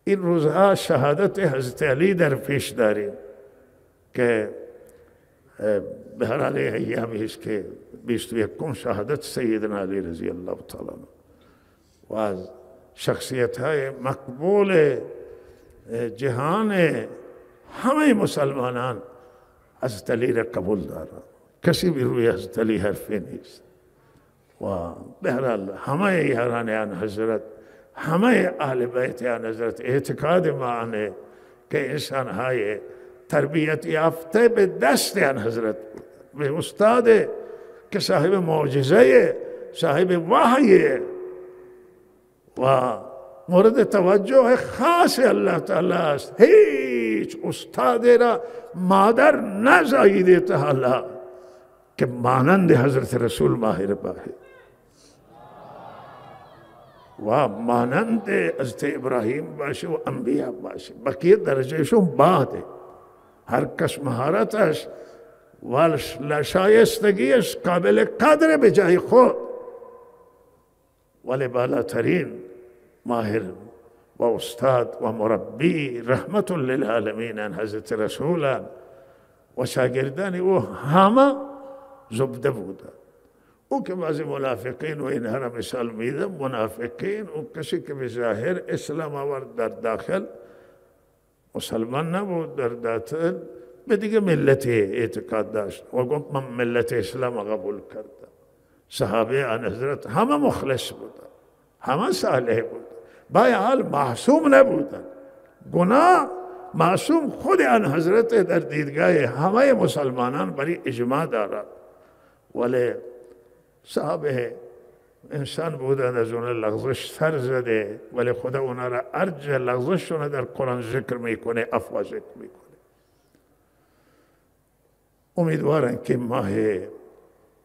این روزها شهادت حضرت علی در پیش داریم که به هر حال ایامی است که 21 شهادت سیدنا علی رضی الله تعالی و از شخصیت های مقبول جهان همه مسلمانان حضرت علی را قبول دارند. کسی بی روی حضرت علی حرفی نیست و به هر حال همه یاران آن حضرت، همه اهل بیت آن حضرت اعتقاد ما آنه که انسان های تربیت یافته به دست آن حضرت بود، به استاد که صاحب معجزه، صاحب وحی و مورد توجه خاص الله تعالی است. هیچ استاد را مادر نزاییده تعالی که مانند حضرت رسول ماهر باهی و مانند حضرت ابراهیم باشه و انبیاء باشه. بقیه درجهشون بعده، هر کس مهارتش و شایستگیش قابل قدر به جای خود، ولی بالاترین ماهر و استاد و مربی رحمت للعالمین حضرت رسولان و شاگردان او همه زبده بودند. او که بعضی منافقین و اینها را مثال میدم، منافقین او کسی که به ظاهر اسلام آورد در داخل مسلمان نبود، در داخل به دیگه ملت اعتقاد داشت و گفت من ملت اسلام قبول کردم. صحابه آن حضرت همه مخلص بودن، همه صالح بودن، با حال معصوم نبودن. گناه معصوم خود آن حضرت در دیدگاه همه مسلمانان برای اجماع دارد، ولی صحابه انسان بودن، از اون لغزش سر زده، ولی خدا اونا را ارج لغزشون در قرآن ذکر میکنه، افوا ذکر میکنه. امیدوارم که ماه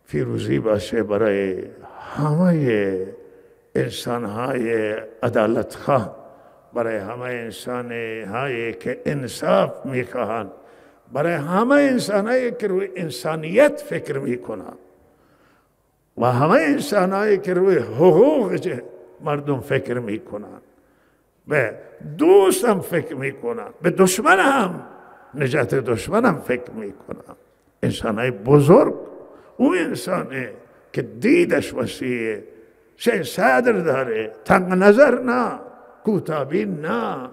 فیروزی باشه برای همه انسانهای عدالت خواه، برای همه انسانهایی که انصاف میخواهند، برای همه انسانهایی که روی انسانیت فکر میکنند و همه انسانهایی که روی حقوق مردم فکر میکنند، به دوست هم فکر میکنند، به دشمن هم، نجات دشمن هم فکر میکنند. انسانهای بزرگ او انسانه که دیدش وسیعه، شیء صدر داره، تنگ نظر نه، کوتابین نه.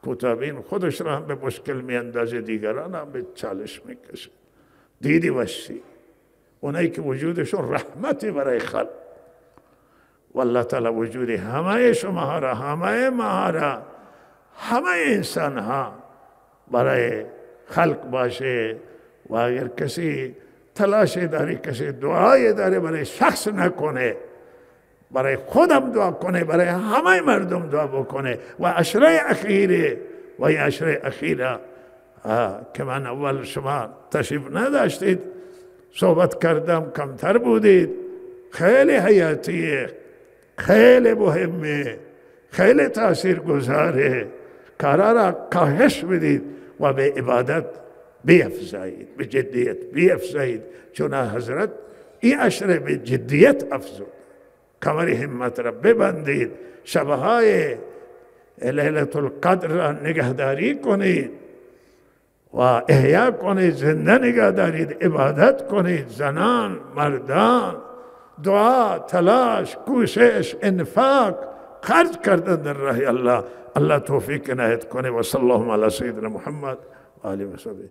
کوتابین خودش را هم به مشکل میاندازه، دیگران هم به چالش میکشه. دیدی وسیع، اونایی که وجودشون رحمتی برای خلق و الله تعالی وجود همه شما را، همه ما را، همه انسان ها برای خلق باشه. و اگر کسی تلاشی داری، کسی دعای داره، برای شخص نکنه، برای خودم دعا کنه، برای همه مردم دعا بکنه. و عشره اخیره و این عشره اخیره که من اول شما تشریف نداشتید، صحبت کردم، کمتر بودید، خیلی حیاتیه، خیلی مهمه، خیلی تأثیر گذاره. کارا را کاهش بدید و به عبادت بیفزایید، به جدیت بیفزایید، چون حضرت این عشره به جدیت افزود. کمر همت را ببندید، شبهای لیلة القدر را نگهداری کنید و احیا کنید، زنده نگه دارید، عبادت کنید، زنان، مردان، دعا، تلاش، کوشش، انفاق، خرج کردن در راه الله. الله توفیق عنایت کنه. و صلی الله علی سیدنا محمد و آله و صحبه.